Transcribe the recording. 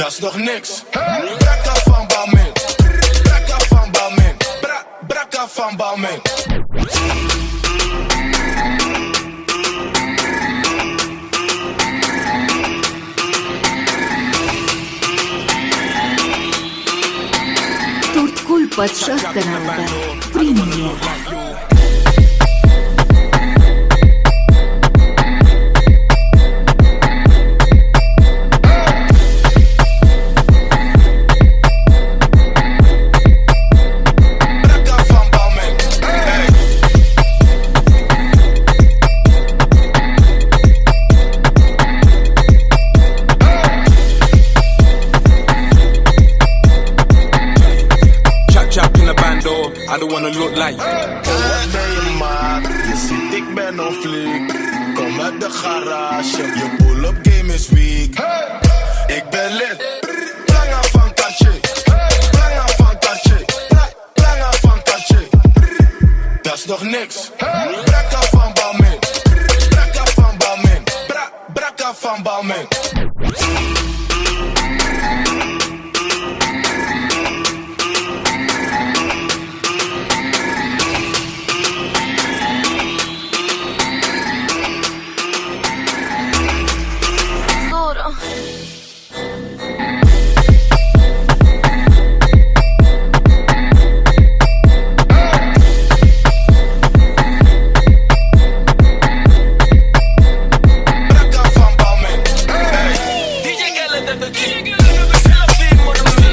dat is nog niks. Brakka van Balmain, brakka van Balmain, brakka van Balmain. Турткуль падшах каналында премьер. I don't wanna look like Wat ben je maat? Je ziet ik ben on fleek. Kom uit de garage. Je pull-up game is weak. Ik ben lid. Planga van Cartier. Planga van Cartier. Planga van Cartier. Dat is nog niks. Brakka van Balmain. Brakka van Balmain. Brakka van Balmain. Selfie,